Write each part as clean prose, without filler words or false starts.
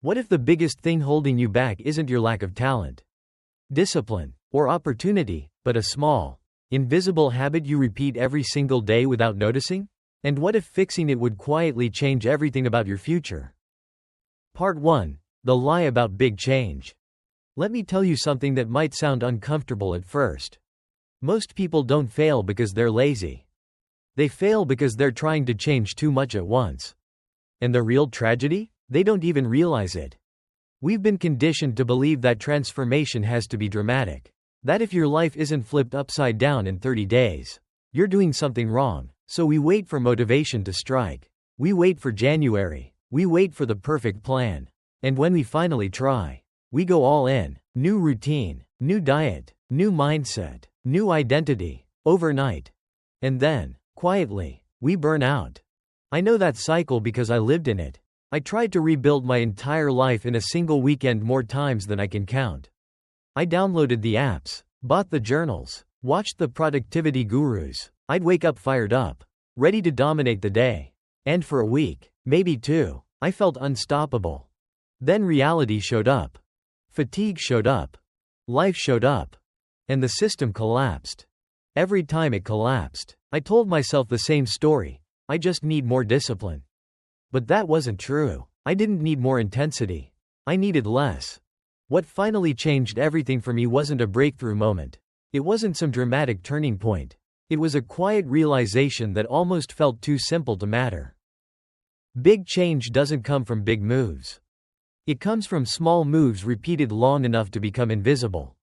What if the biggest thing holding you back isn't your lack of talent, discipline, or opportunity, but a small, invisible habit you repeat every single day without noticing? And what if fixing it would quietly change everything about your future? Part 1. The lie about big change. Let me tell you something that might sound uncomfortable at first. Most people don't fail because they're lazy. They fail because they're trying to change too much at once. And the real tragedy? They don't even realize it. We've been conditioned to believe that transformation has to be dramatic. That if your life isn't flipped upside down in 30 days, you're doing something wrong. So we wait for motivation to strike. We wait for January. We wait for the perfect plan. And when we finally try, we go all in. New routine, new diet, new mindset, new identity, overnight. And then, quietly, we burn out. I know that cycle because I lived in it. I tried to rebuild my entire life in a single weekend more times than I can count. I downloaded the apps, bought the journals, watched the productivity gurus. I'd wake up fired up, ready to dominate the day. And for a week, maybe two, I felt unstoppable. Then reality showed up. Fatigue showed up. Life showed up. And the system collapsed. Every time it collapsed, I told myself the same story. I just need more discipline. But that wasn't true. I didn't need more intensity. I needed less. What finally changed everything for me wasn't a breakthrough moment. It wasn't some dramatic turning point. It was a quiet realization that almost felt too simple to matter. Big change doesn't come from big moves. It comes from small moves repeated long enough to become invisible.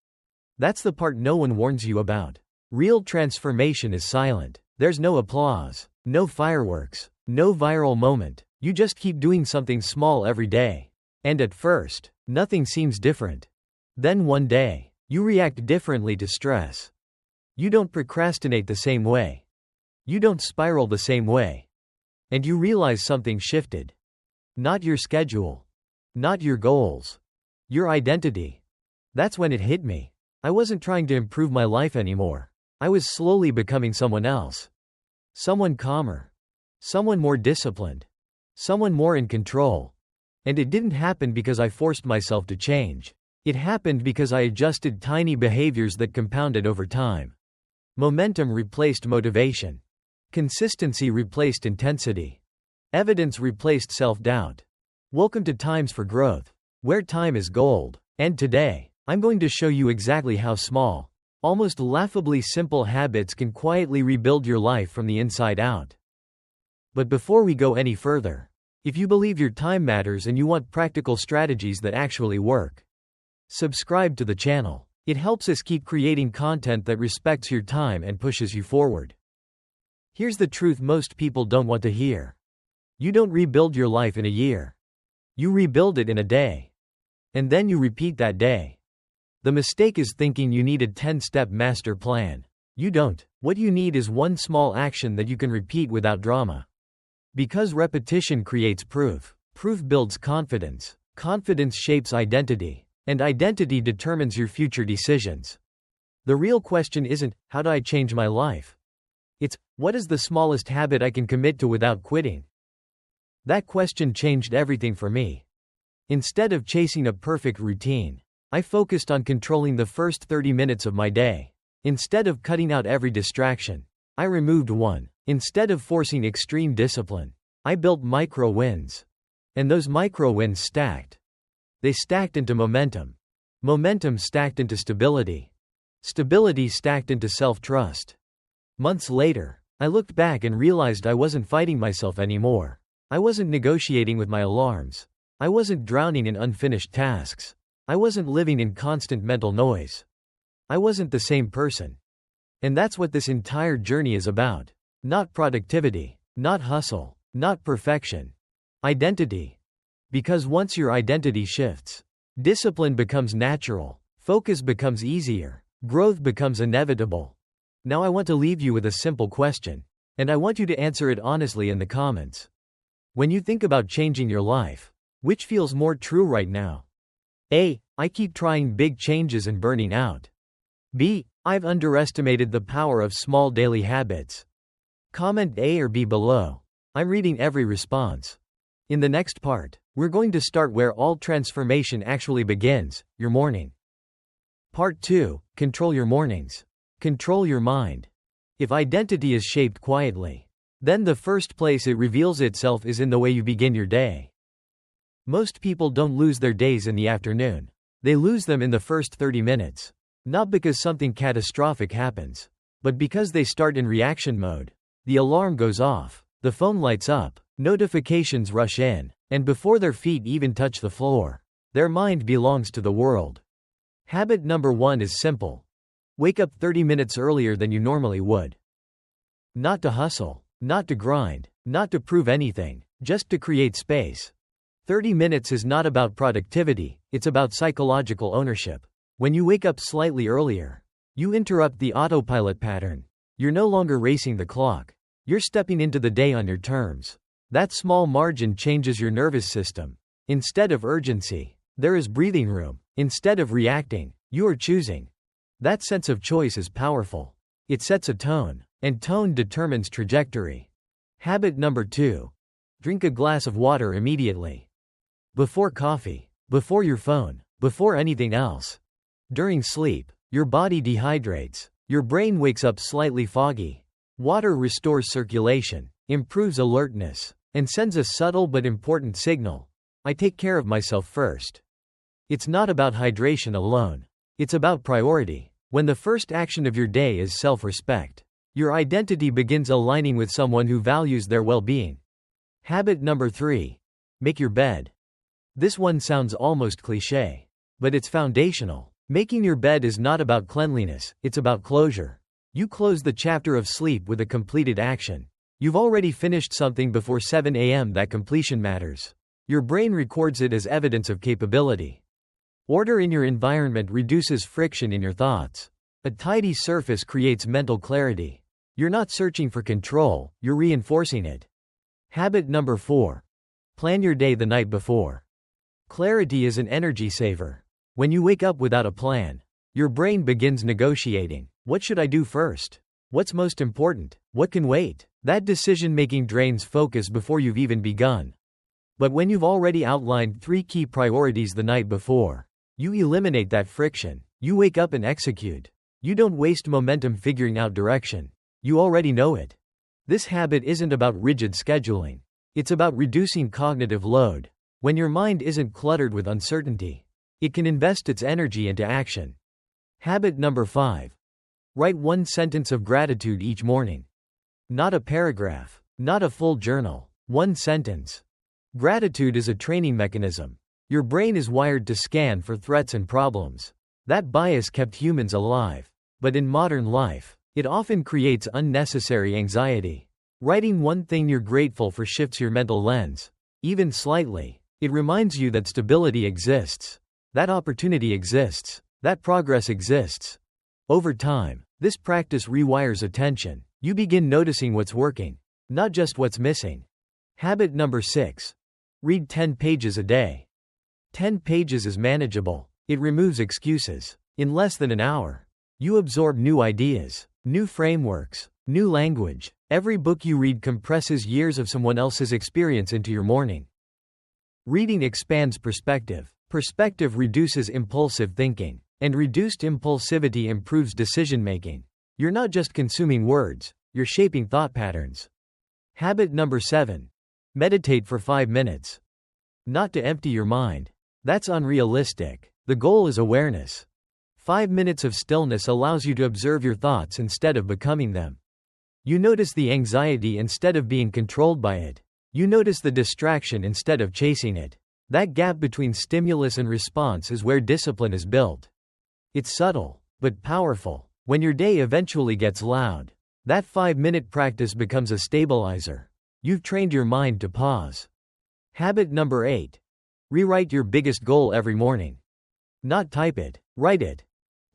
That's the part no one warns you about. Real transformation is silent. There's no applause, no fireworks, no viral moment. You just keep doing something small every day. And at first, nothing seems different. Then one day, you react differently to stress. You don't procrastinate the same way. You don't spiral the same way. And you realize something shifted. Not your schedule. Not your goals. Your identity. That's when it hit me. I wasn't trying to improve my life anymore. I was slowly becoming someone else. Someone calmer. Someone more disciplined. Someone more in control. And it didn't happen because I forced myself to change. It happened because I adjusted tiny behaviors that compounded over time. Momentum replaced motivation. Consistency replaced intensity. Evidence replaced self-doubt. Welcome to Times for Growth, where time is gold. And today, I'm going to show you exactly how small, almost laughably simple habits can quietly rebuild your life from the inside out. But before we go any further, if you believe your time matters and you want practical strategies that actually work, subscribe to the channel. It helps us keep creating content that respects your time and pushes you forward. Here's the truth most people don't want to hear. You don't rebuild your life in a year. You rebuild it in a day. And then you repeat that day. The mistake is thinking you need a 10-step master plan. You don't. What you need is one small action that you can repeat without drama. Because repetition creates proof. Proof builds confidence. Confidence shapes identity. And identity determines your future decisions. The real question isn't, how do I change my life? It's, what is the smallest habit I can commit to without quitting? That question changed everything for me. Instead of chasing a perfect routine, I focused on controlling the first 30 minutes of my day. Instead of cutting out every distraction, I removed one. Instead of forcing extreme discipline, I built micro wins. And those micro wins stacked. They stacked into momentum. Momentum stacked into stability. Stability stacked into self-trust. Months later, I looked back and realized I wasn't fighting myself anymore. I wasn't negotiating with my alarms. I wasn't drowning in unfinished tasks. I wasn't living in constant mental noise. I wasn't the same person. And that's what this entire journey is about. Not productivity, not hustle, not perfection. Identity. Because once your identity shifts, discipline becomes natural, focus becomes easier, growth becomes inevitable. Now I want to leave you with a simple question, and I want you to answer it honestly in the comments. When you think about changing your life, which feels more true right now? A. I keep trying big changes and burning out. B. I've underestimated the power of small daily habits. Comment A or B below. I'm reading every response. In the next part, we're going to start where all transformation actually begins, your morning. Part 2, Control your mornings. Control your mind. If identity is shaped quietly, then the first place it reveals itself is in the way you begin your day. Most people don't lose their days in the afternoon. They lose them in the first 30 minutes. Not because something catastrophic happens, but because they start in reaction mode. The alarm goes off, the phone lights up, notifications rush in, and before their feet even touch the floor, their mind belongs to the world. Habit number 1 is simple. Wake up 30 minutes earlier than you normally would. Not to hustle, not to grind, not to prove anything, just to create space. 30 minutes is not about productivity, it's about psychological ownership. When you wake up slightly earlier, you interrupt the autopilot pattern. You're no longer racing the clock. You're stepping into the day on your terms. That small margin changes your nervous system. Instead of urgency, there is breathing room. Instead of reacting, you are choosing. That sense of choice is powerful. It sets a tone, and tone determines trajectory. Habit number 2. Drink a glass of water immediately. Before coffee, before your phone, before anything else. During sleep, your body dehydrates. Your brain wakes up slightly foggy. Water restores circulation, improves alertness, and sends a subtle but important signal. I take care of myself first. It's not about hydration alone. It's about priority. When the first action of your day is self-respect, your identity begins aligning with someone who values their well-being. Habit number 3. Make your bed. This one sounds almost cliché, but it's foundational. Making your bed is not about cleanliness, it's about closure. You close the chapter of sleep with a completed action. You've already finished something before 7 a.m. That completion matters. Your brain records it as evidence of capability. Order in your environment reduces friction in your thoughts. A tidy surface creates mental clarity. You're not searching for control, you're reinforcing it. Habit number 4. Plan your day the night before. Clarity is an energy saver. When you wake up without a plan, your brain begins negotiating. What should I do first? What's most important? What can wait? That decision-making drains focus before you've even begun. But when you've already outlined 3 key priorities the night before, you eliminate that friction. You wake up and execute. You don't waste momentum figuring out direction. You already know it. This habit isn't about rigid scheduling. It's about reducing cognitive load. When your mind isn't cluttered with uncertainty, it can invest its energy into action. Habit number 5. Write 1 sentence of gratitude each morning. Not a paragraph, not a full journal, 1 sentence. Gratitude is a training mechanism. Your brain is wired to scan for threats and problems. That bias kept humans alive. But in modern life, it often creates unnecessary anxiety. Writing 1 thing you're grateful for shifts your mental lens. Even slightly, it reminds you that stability exists. That opportunity exists. That progress exists. Over time, this practice rewires attention. You begin noticing what's working, not just what's missing. Habit number 6. Read 10 pages a day. 10 pages is manageable. It removes excuses. In less than an hour, you absorb new ideas, new frameworks, new language. Every book you read compresses years of someone else's experience into your morning. Reading expands perspective. Perspective reduces impulsive thinking, and reduced impulsivity improves decision-making. You're not just consuming words, you're shaping thought patterns. Habit number 7. Meditate for 5 minutes. Not to empty your mind. That's unrealistic. The goal is awareness. 5 minutes of stillness allows you to observe your thoughts instead of becoming them. You notice the anxiety instead of being controlled by it. You notice the distraction instead of chasing it. That gap between stimulus and response is where discipline is built. It's subtle, but powerful. When your day eventually gets loud, that 5-minute practice becomes a stabilizer. You've trained your mind to pause. Habit number 8. Rewrite your biggest goal every morning. Not type it, write it.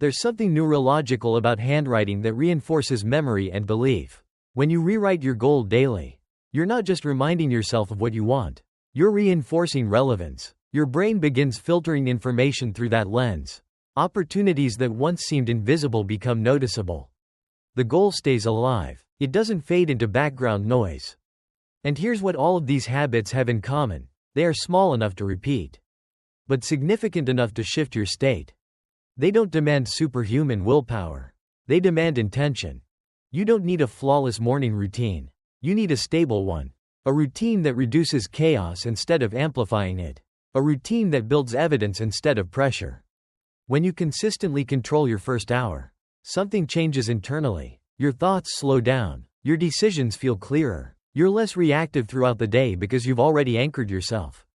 There's something neurological about handwriting that reinforces memory and belief. When you rewrite your goal daily, you're not just reminding yourself of what you want. You're reinforcing relevance. Your brain begins filtering information through that lens. Opportunities that once seemed invisible become noticeable. The goal stays alive. It doesn't fade into background noise. And here's what all of these habits have in common: they are small enough to repeat, but significant enough to shift your state. They don't demand superhuman willpower. They demand intention. You don't need a flawless morning routine. You need a stable one. A routine that reduces chaos instead of amplifying it. A routine that builds evidence instead of pressure. When you consistently control your first hour, something changes internally. Your thoughts slow down. Your decisions feel clearer. You're less reactive throughout the day because you've already anchored yourself.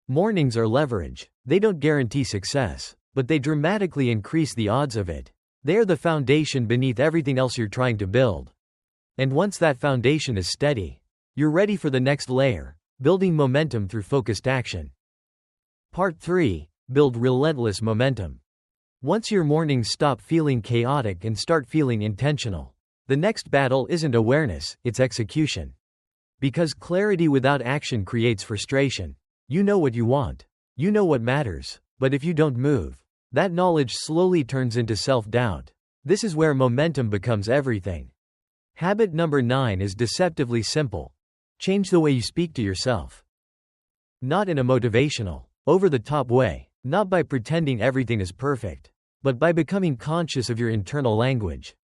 Mornings are leverage. They don't guarantee success, but they dramatically increase the odds of it. They are the foundation beneath everything else you're trying to build. And once that foundation is steady, you're ready for the next layer, building momentum through focused action. Part 3. Build relentless momentum. Once your mornings stop feeling chaotic and start feeling intentional, the next battle isn't awareness, it's execution. Because clarity without action creates frustration. You know what you want. You know what matters. But if you don't move, that knowledge slowly turns into self-doubt. This is where momentum becomes everything. Habit number 9 is deceptively simple. Change the way you speak to yourself. Not in a motivational, over-the-top way, not by pretending everything is perfect, but by becoming conscious of your internal language.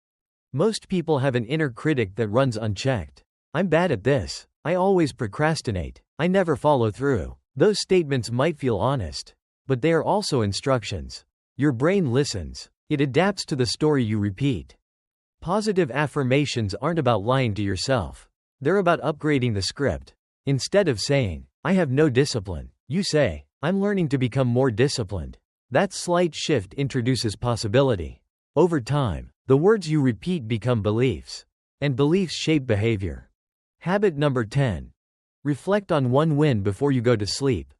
Most people have an inner critic that runs unchecked. I'm bad at this. I always procrastinate. I never follow through. Those statements might feel honest, but they are also instructions. Your brain listens. It adapts to the story you repeat. Positive affirmations aren't about lying to yourself. They're about upgrading the script. Instead of saying, "I have no discipline," you say, "I'm learning to become more disciplined." That slight shift introduces possibility. Over time, the words you repeat become beliefs, and beliefs shape behavior. Habit number 10. Reflect on one win before you go to sleep.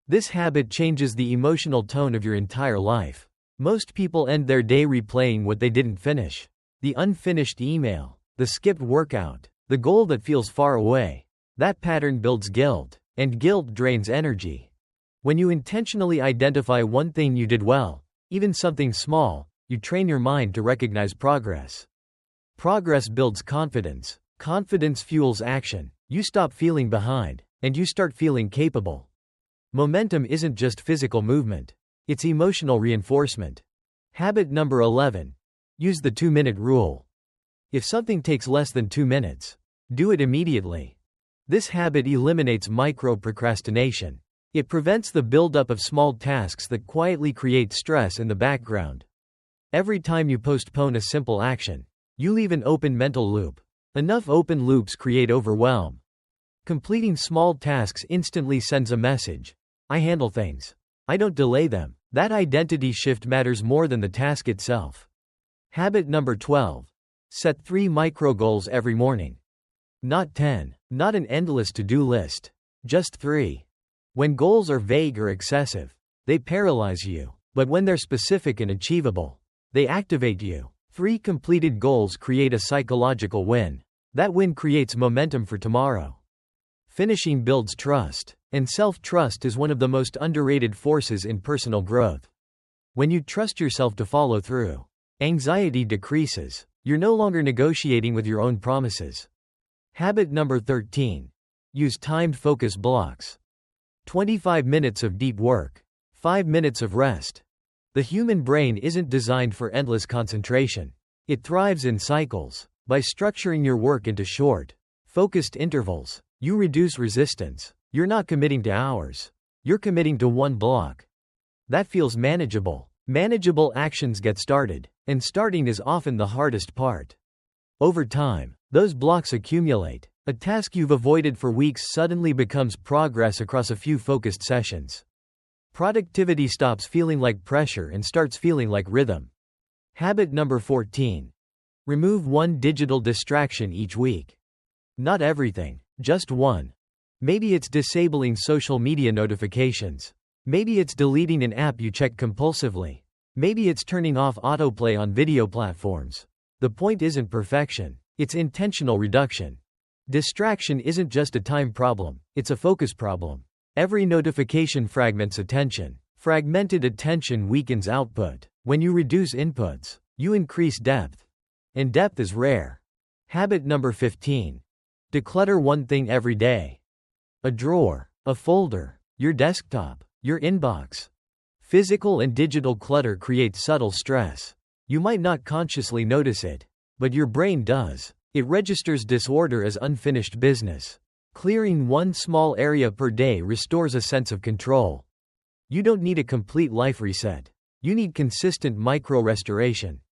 This habit changes the emotional tone of your entire life. Most people end their day replaying what they didn't finish. The unfinished email, the skipped workout, the goal that feels far away. That pattern builds guilt, and guilt drains energy. When you intentionally identify one thing you did well, even something small, you train your mind to recognize progress. Progress builds confidence. Confidence fuels action. You stop feeling behind, and you start feeling capable. Momentum isn't just physical movement. It's emotional reinforcement. Habit number 11. Use the 2-minute rule. If something takes less than 2 minutes, do it immediately. This habit eliminates micro-procrastination. It prevents the buildup of small tasks that quietly create stress in the background. Every time you postpone a simple action, you leave an open mental loop. Enough open loops create overwhelm. Completing small tasks instantly sends a message: I handle things. I don't delay them. That identity shift matters more than the task itself. Habit number 12. Set 3 micro goals every morning. Not 10. Not an endless to-do list. Just 3. When goals are vague or excessive, they paralyze you. But when they're specific and achievable, they activate you. 3 completed goals create a psychological win. That win creates momentum for tomorrow. Finishing builds trust, and self-trust is one of the most underrated forces in personal growth. When you trust yourself to follow through, anxiety decreases. You're no longer negotiating with your own promises. Habit number 13. Use timed focus blocks. 25 minutes of deep work. 5 minutes of rest. The human brain isn't designed for endless concentration. It thrives in cycles. By structuring your work into short, focused intervals, you reduce resistance. You're not committing to hours. You're committing to one block. That feels manageable. Manageable actions get started, and starting is often the hardest part. Over time, those blocks accumulate. A task you've avoided for weeks suddenly becomes progress across a few focused sessions. Productivity stops feeling like pressure and starts feeling like rhythm. Habit number 14. Remove one digital distraction each week. Not everything, just one. Maybe it's disabling social media notifications. Maybe it's deleting an app you check compulsively. Maybe it's turning off autoplay on video platforms. The point isn't perfection, it's intentional reduction. Distraction isn't just a time problem, it's a focus problem. Every notification fragments attention. Fragmented attention weakens output. When you reduce inputs, you increase depth. And depth is rare. Habit number 15. Declutter one thing every day. A drawer, a folder, your desktop, your inbox. Physical and digital clutter creates subtle stress. You might not consciously notice it, but your brain does. It registers disorder as unfinished business. Clearing one small area per day restores a sense of control. You don't need a complete life reset. You need consistent micro-restoration.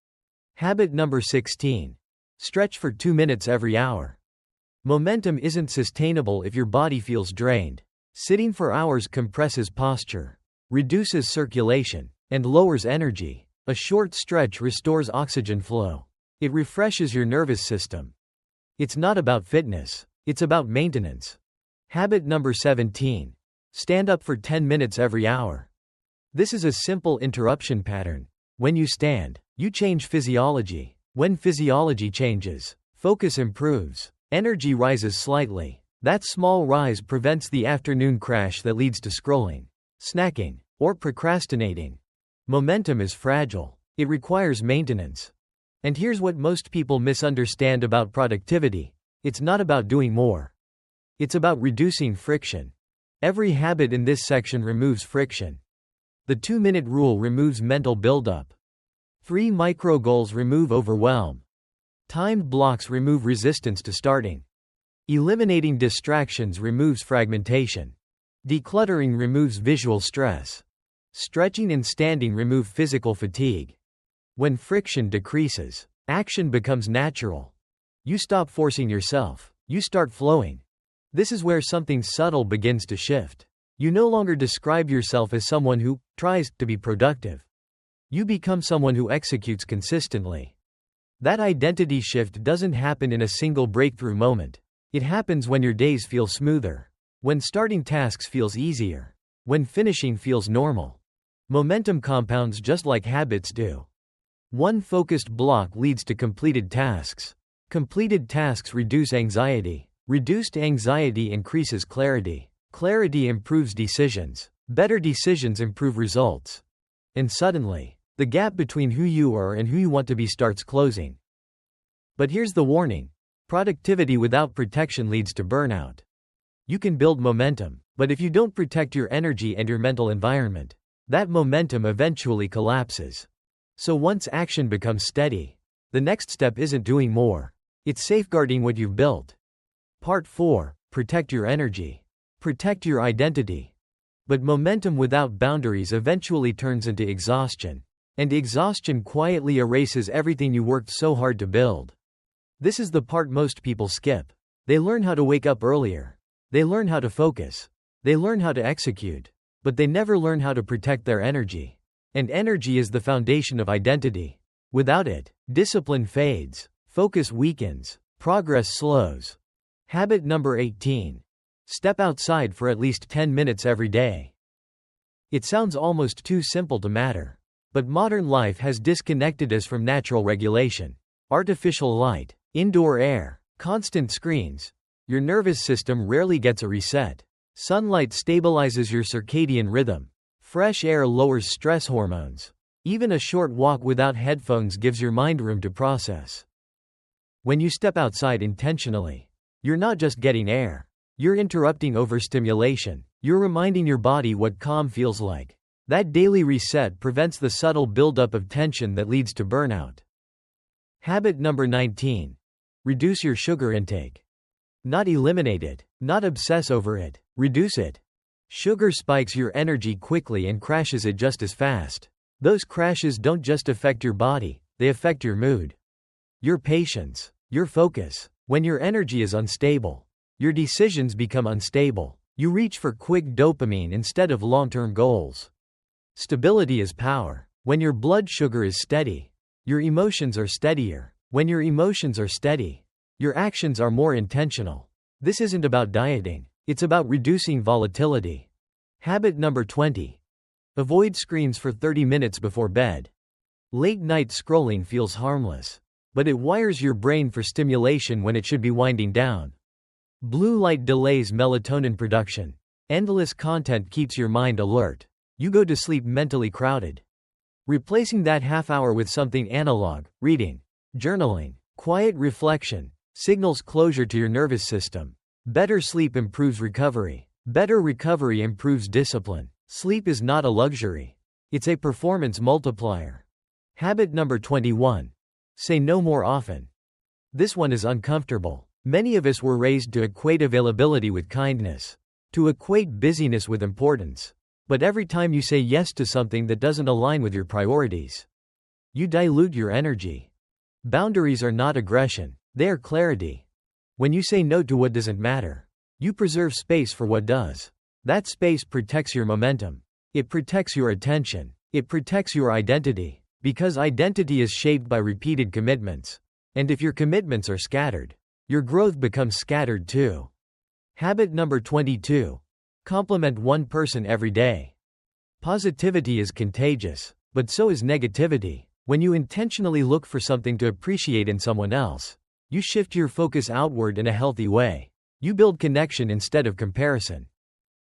Habit number 16. Stretch for 2 minutes every hour. Momentum isn't sustainable if your body feels drained. Sitting for hours compresses posture, reduces circulation, and lowers energy. A short stretch restores oxygen flow. It refreshes your nervous system. It's not about fitness, it's about maintenance. Habit number 17. Stand up for 10 minutes every hour. This is a simple interruption pattern. When you stand, you change physiology. When physiology changes, focus improves. Energy rises slightly. That small rise prevents the afternoon crash that leads to scrolling, snacking, or procrastinating. Momentum is fragile. It requires maintenance. And here's what most people misunderstand about productivity. It's not about doing more. It's about reducing friction. Every habit in this section removes friction. The 2-minute rule removes mental buildup. 3 micro goals remove overwhelm. Timed blocks remove resistance to starting. Eliminating distractions removes fragmentation. Decluttering removes visual stress. Stretching and standing remove physical fatigue. When friction decreases, action becomes natural. You stop forcing yourself. You start flowing. This is where something subtle begins to shift. You no longer describe yourself as someone who tries to be productive. You become someone who executes consistently. That identity shift doesn't happen in a single breakthrough moment. It happens when your days feel smoother. When starting tasks feels easier. When finishing feels normal. Momentum compounds just like habits do. One focused block leads to completed tasks. Completed tasks reduce anxiety. Reduced anxiety increases clarity. Clarity improves decisions. Better decisions improve results. And suddenly, the gap between who you are and who you want to be starts closing. But here's the warning. Productivity without protection leads to burnout. You can build momentum, but if you don't protect your energy and your mental environment, that momentum eventually collapses. So once action becomes steady, the next step isn't doing more. It's safeguarding what you've built. Part 4. Protect your energy. Protect your identity. But momentum without boundaries eventually turns into exhaustion. And exhaustion quietly erases everything you worked so hard to build. This is the part most people skip. They learn how to wake up earlier. They learn how to focus. They learn how to execute. But they never learn how to protect their energy. And energy is the foundation of identity. Without it, discipline fades, focus weakens, progress slows. Habit number 18. Step outside for at least 10 minutes every day. It sounds almost too simple to matter. But modern life has disconnected us from natural regulation. Artificial light, indoor air, constant screens. Your nervous system rarely gets a reset. Sunlight stabilizes your circadian rhythm. Fresh air lowers stress hormones. Even a short walk without headphones gives your mind room to process. When you step outside intentionally, you're not just getting air. You're interrupting overstimulation. You're reminding your body what calm feels like. That daily reset prevents the subtle buildup of tension that leads to burnout. Habit number 19. Reduce your sugar intake. Not eliminate it, not obsess over it, reduce it. Sugar spikes your energy quickly and crashes it just as fast. Those crashes don't just affect your body, they affect your mood, your patience, your focus. When your energy is unstable, your decisions become unstable. You reach for quick dopamine instead of long-term goals. Stability is power. When your blood sugar is steady, your emotions are steadier. When your emotions are steady, your actions are more intentional. This isn't about dieting, it's about reducing volatility. Habit number 20. Avoid screens for 30 minutes before bed. Late night scrolling feels harmless, but it wires your brain for stimulation when it should be winding down. Blue light delays melatonin production. Endless content keeps your mind alert. You go to sleep mentally crowded. Replacing that half hour with something analog, reading, journaling, quiet reflection, signals closure to your nervous system. Better sleep improves recovery. Better recovery improves discipline. Sleep is not a luxury. It's a performance multiplier. Habit number 21. Say no more often. This one is uncomfortable. Many of us were raised to equate availability with kindness, to equate busyness with importance. But every time you say yes to something that doesn't align with your priorities, you dilute your energy. Boundaries are not aggression, they are clarity. When you say no to what doesn't matter, you preserve space for what does. That space protects your momentum. It protects your attention. It protects your identity. Because identity is shaped by repeated commitments. And if your commitments are scattered, your growth becomes scattered too. Habit number 22. Compliment one person every day. Positivity is contagious, but so is negativity. When you intentionally look for something to appreciate in someone else, you shift your focus outward in a healthy way. You build connection instead of comparison.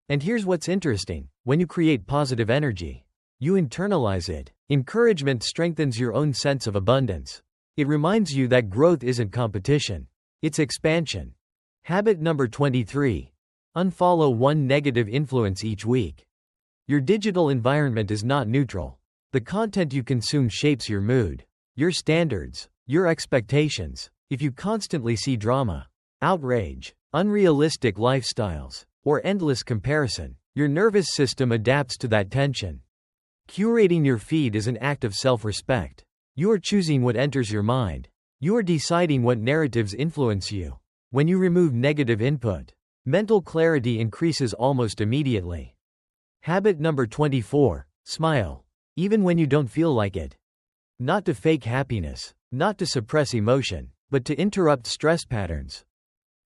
And here's what's interesting: when you create positive energy, you internalize it. Encouragement strengthens your own sense of abundance. It reminds you that growth isn't competition, it's expansion. Habit number 23. Unfollow one negative influence each week. Your digital environment is not neutral. The content you consume shapes your mood, your standards, your expectations. If you constantly see drama, outrage, unrealistic lifestyles, or endless comparison, your nervous system adapts to that tension. Curating your feed is an act of self-respect. You are choosing what enters your mind. You are deciding what narratives influence you. When you remove negative input, mental clarity increases almost immediately. Habit number 24. Smile, even when you don't feel like it. Not to fake happiness, not to suppress emotion, but to interrupt stress patterns.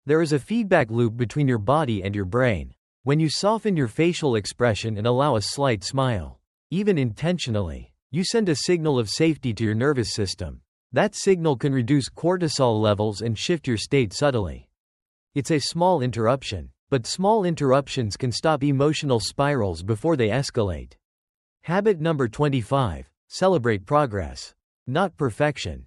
There is a feedback loop between your body and your brain. When you soften your facial expression and allow a slight smile, even intentionally, you send a signal of safety to your nervous system. That signal can reduce cortisol levels and shift your state subtly. It's a small interruption, but small interruptions can stop emotional spirals before they escalate. Habit number 25. Celebrate progress, not perfection.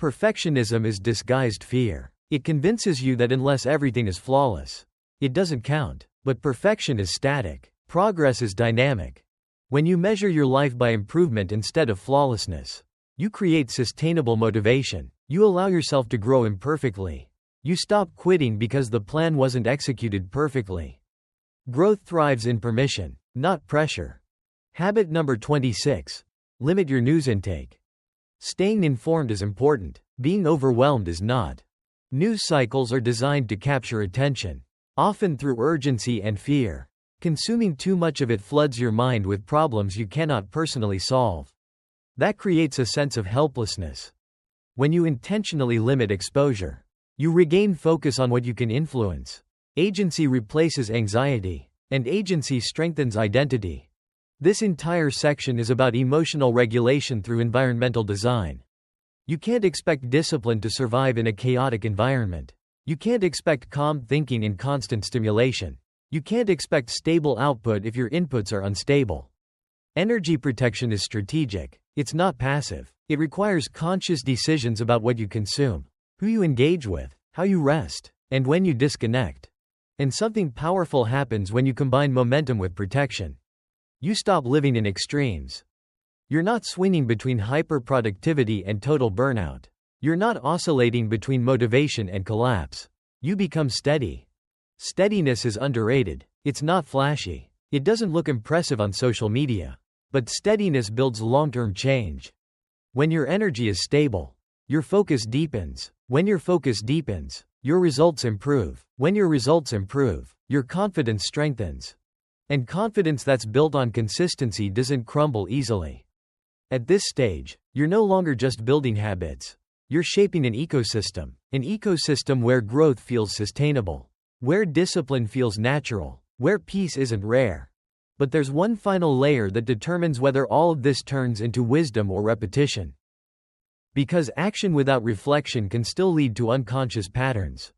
Perfectionism is disguised fear. It convinces you that unless everything is flawless, it doesn't count. But perfection is static. Progress is dynamic. When you measure your life by improvement instead of flawlessness, you create sustainable motivation. You allow yourself to grow imperfectly. You stop quitting because the plan wasn't executed perfectly. Growth thrives in permission, not pressure. Habit number 26. Limit your news intake. Staying informed is important. Being overwhelmed is not. News cycles are designed to capture attention, often through urgency and fear. Consuming too much of it floods your mind with problems you cannot personally solve. That creates a sense of helplessness. When you intentionally limit exposure, you regain focus on what you can influence. Agency replaces anxiety, and agency strengthens identity. This entire section is about emotional regulation through environmental design. You can't expect discipline to survive in a chaotic environment. You can't expect calm thinking in constant stimulation. You can't expect stable output if your inputs are unstable. Energy protection is strategic. It's not passive. It requires conscious decisions about what you consume, who you engage with, how you rest, and when you disconnect. And something powerful happens when you combine momentum with protection. You stop living in extremes. You're not swinging between hyperproductivity and total burnout. You're not oscillating between motivation and collapse. You become steady. Steadiness is underrated. It's not flashy. It doesn't look impressive on social media. But steadiness builds long-term change. When your energy is stable, your focus deepens. When your focus deepens, your results improve. When your results improve, your confidence strengthens. And confidence that's built on consistency doesn't crumble easily. At this stage, you're no longer just building habits. You're shaping an ecosystem where growth feels sustainable, where discipline feels natural, where peace isn't rare. But there's one final layer that determines whether all of this turns into wisdom or repetition. Because action without reflection can still lead to unconscious patterns.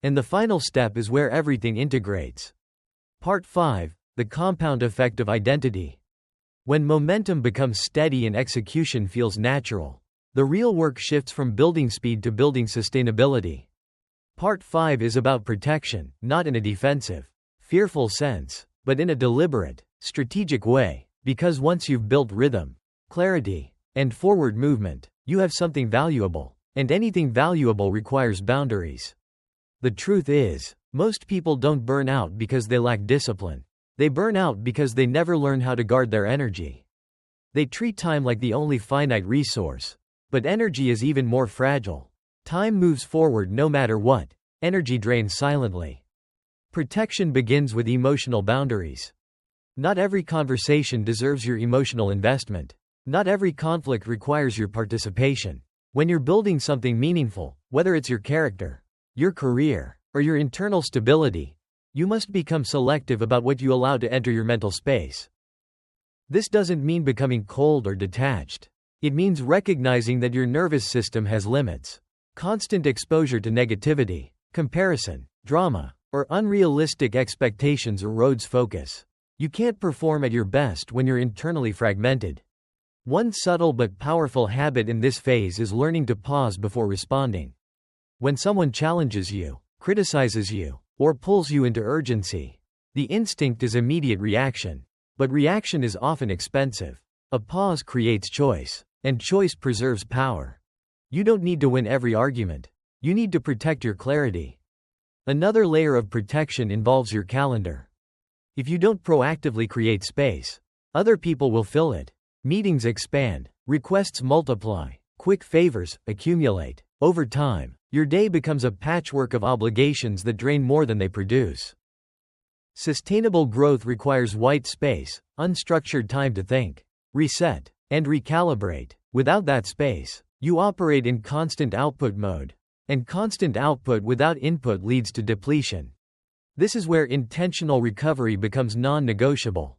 And the final step is where everything integrates. Part 5. The compound effect of identity. When momentum becomes steady and execution feels natural, the real work shifts from building speed to building sustainability. Part 5 is about protection, not in a defensive, fearful sense, but in a deliberate, strategic way, because once you've built rhythm, clarity, and forward movement, you have something valuable, and anything valuable requires boundaries. The truth is, most people don't burn out because they lack discipline. They burn out because they never learn how to guard their energy. They treat time like the only finite resource. But energy is even more fragile. Time moves forward no matter what. Energy drains silently. Protection begins with emotional boundaries. Not every conversation deserves your emotional investment. Not every conflict requires your participation. When you're building something meaningful, whether it's your character, your career, or your internal stability, you must become selective about what you allow to enter your mental space. This doesn't mean becoming cold or detached. It means recognizing that your nervous system has limits. Constant exposure to negativity, comparison, drama, or unrealistic expectations erodes focus. You can't perform at your best when you're internally fragmented. One subtle but powerful habit in this phase is learning to pause before responding. When someone challenges you, criticizes you, or pulls you into urgency, the instinct is immediate reaction. But reaction is often expensive. A pause creates choice, and choice preserves power. You don't need to win every argument. You need to protect your clarity. Another layer of protection involves your calendar. If you don't proactively create space, other people will fill it. Meetings expand, requests multiply, quick favors accumulate. Over time, your day becomes a patchwork of obligations that drain more than they produce. Sustainable growth requires white space, unstructured time to think, reset, and recalibrate. Without that space, you operate in constant output mode. And constant output without input leads to depletion. This is where intentional recovery becomes non-negotiable.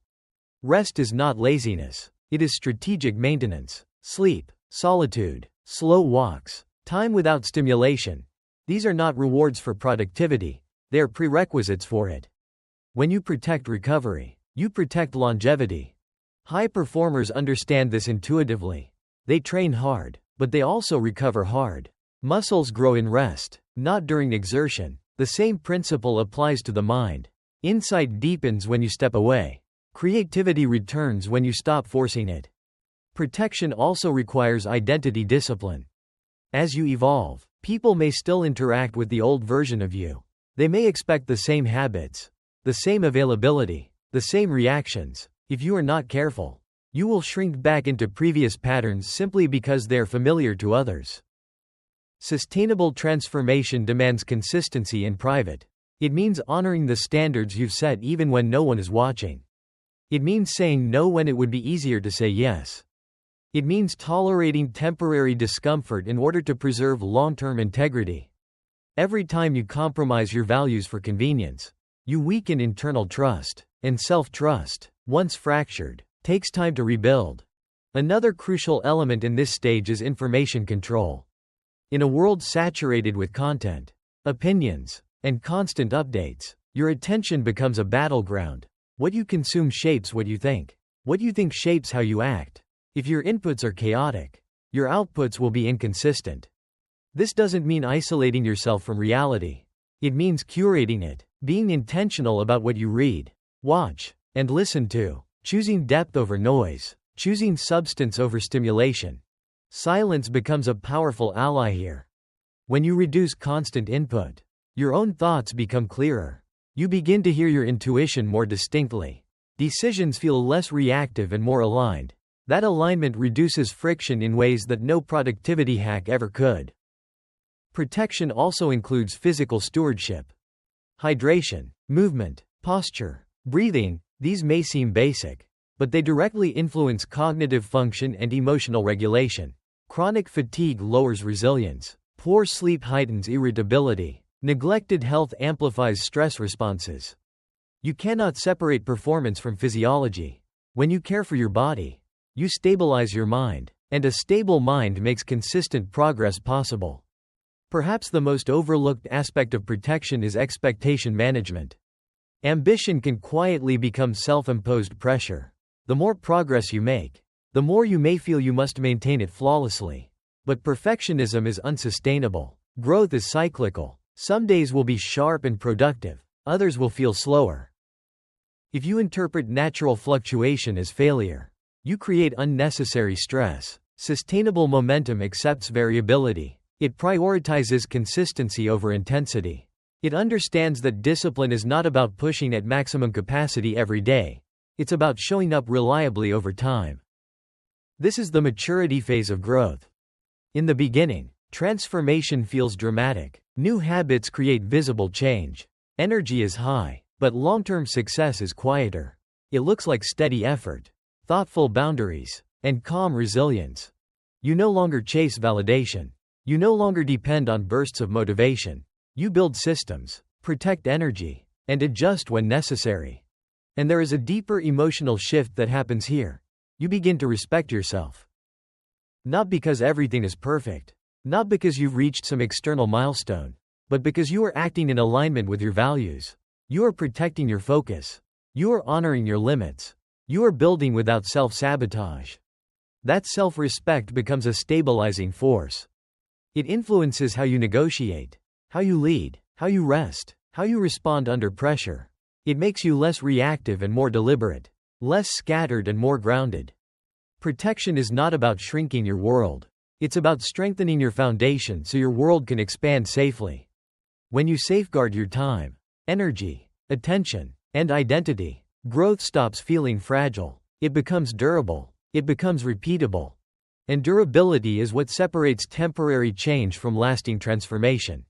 Rest is not laziness. It is strategic maintenance. Sleep, solitude, slow walks, time without stimulation. These are not rewards for productivity. They are prerequisites for it. When you protect recovery, you protect longevity. High performers understand this intuitively. They train hard, but they also recover hard. Muscles grow in rest, not during exertion. The same principle applies to the mind. Insight deepens when you step away. Creativity returns when you stop forcing it. Protection also requires identity discipline. As you evolve, people may still interact with the old version of you. They may expect the same habits, the same availability, the same reactions. If you are not careful, you will shrink back into previous patterns simply because they are familiar to others. Sustainable transformation demands consistency in private. It means honoring the standards you've set even when no one is watching. It means saying no when it would be easier to say yes. It means tolerating temporary discomfort in order to preserve long-term integrity. Every time you compromise your values for convenience, you weaken internal trust, and self-trust, once fractured, takes time to rebuild. Another crucial element in this stage is information control. In a world saturated with content, opinions, and constant updates, your attention becomes a battleground. What you consume shapes what you think. What you think shapes how you act. If your inputs are chaotic, your outputs will be inconsistent. This doesn't mean isolating yourself from reality. It means curating it, being intentional about what you read, watch, and listen to, choosing depth over noise, choosing substance over stimulation. Silence becomes a powerful ally here. When you reduce constant input, your own thoughts become clearer. You begin to hear your intuition more distinctly. Decisions feel less reactive and more aligned. That alignment reduces friction in ways that no productivity hack ever could. Protection also includes physical stewardship. Hydration, movement, posture, breathing, these may seem basic, but they directly influence cognitive function and emotional regulation. Chronic fatigue lowers resilience. Poor sleep heightens irritability. Neglected health amplifies stress responses. You cannot separate performance from physiology. When you care for your body, you stabilize your mind, and a stable mind makes consistent progress possible. Perhaps the most overlooked aspect of protection is expectation management. Ambition can quietly become self-imposed pressure. The more progress you make, the more you may feel you must maintain it flawlessly. But perfectionism is unsustainable. Growth is cyclical. Some days will be sharp and productive, others will feel slower. If you interpret natural fluctuation as failure, you create unnecessary stress. Sustainable momentum accepts variability. It prioritizes consistency over intensity. It understands that discipline is not about pushing at maximum capacity every day. It's about showing up reliably over time. This is the maturity phase of growth. In the beginning, transformation feels dramatic. New habits create visible change. Energy is high, but long-term success is quieter. It looks like steady effort, thoughtful boundaries, and calm resilience. You no longer chase validation. You no longer depend on bursts of motivation. You build systems, protect energy, and adjust when necessary. And there is a deeper emotional shift that happens here. You begin to respect yourself. Not because everything is perfect, not because you've reached some external milestone, but because you are acting in alignment with your values. You are protecting your focus. You are honoring your limits. You are building without self-sabotage. That self-respect becomes a stabilizing force. It influences how you negotiate, how you lead, how you rest, how you respond under pressure. It makes you less reactive and more deliberate, less scattered and more grounded. Protection is not about shrinking your world. It's about strengthening your foundation so your world can expand safely. When you safeguard your time, energy, attention, and identity, growth stops feeling fragile. It becomes durable. It becomes repeatable. And durability is what separates temporary change from lasting transformation.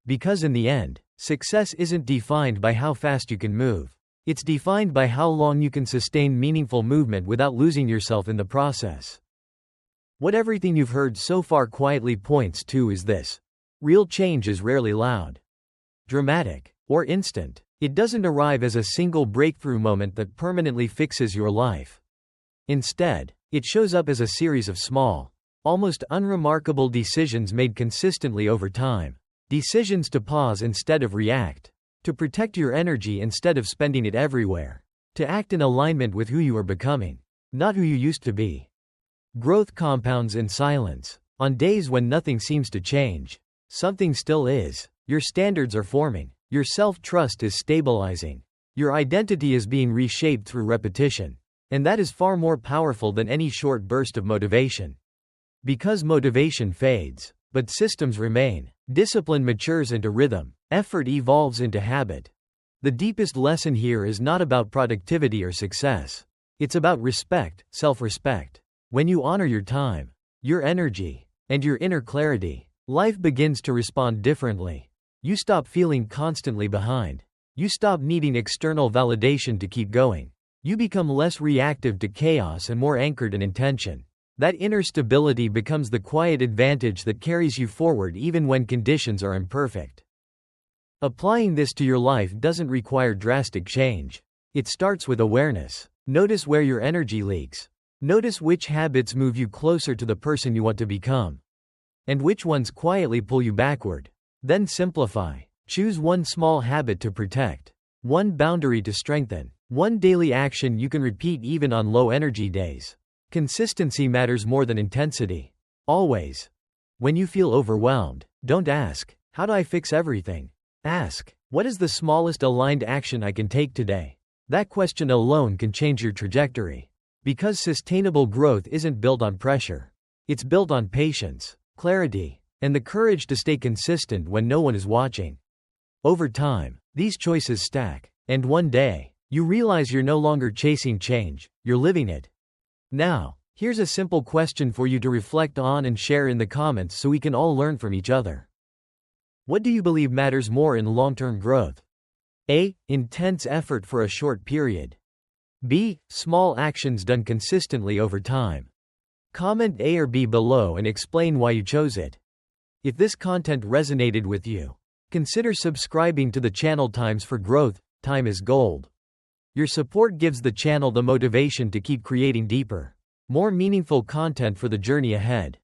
Because in the end, success isn't defined by how fast you can move. It's defined by how long you can sustain meaningful movement without losing yourself in the process. What everything you've heard so far quietly points to is this: real change is rarely loud, dramatic, or instant. It doesn't arrive as a single breakthrough moment that permanently fixes your life. Instead, it shows up as a series of small, almost unremarkable decisions made consistently over time. Decisions to pause instead of react, to protect your energy instead of spending it everywhere, to act in alignment with who you are becoming, not who you used to be. Growth compounds in silence. On days when nothing seems to change, something still is. Your standards are forming. Your self-trust is stabilizing. Your identity is being reshaped through repetition. And that is far more powerful than any short burst of motivation. Because motivation fades, but systems remain. Discipline matures into rhythm. Effort evolves into habit. The deepest lesson here is not about productivity or success. It's about respect, self-respect. When you honor your time, your energy, and your inner clarity, life begins to respond differently. You stop feeling constantly behind. You stop needing external validation to keep going. You become less reactive to chaos and more anchored in intention. That inner stability becomes the quiet advantage that carries you forward even when conditions are imperfect. Applying this to your life doesn't require drastic change. It starts with awareness. Notice where your energy leaks. Notice which habits move you closer to the person you want to become, and which ones quietly pull you backward. Then simplify. Choose one small habit to protect, one boundary to strengthen, one daily action you can repeat even on low energy days. Consistency matters more than intensity. Always. When you feel overwhelmed, don't ask, "How do I fix everything?" Ask, "What is the smallest aligned action I can take today?" That question alone can change your trajectory. Because sustainable growth isn't built on pressure. It's built on patience, clarity, and the courage to stay consistent when no one is watching. Over time, these choices stack, and one day, you realize you're no longer chasing change, you're living it. Now, here's a simple question for you to reflect on and share in the comments so we can all learn from each other. What do you believe matters more in long-term growth? A. Intense effort for a short period. B. Small actions done consistently over time. Comment A or B below and explain why you chose it. If this content resonated with you, consider subscribing to the channel. Times for Growth, time is gold. Your support gives the channel the motivation to keep creating deeper, more meaningful content for the journey ahead.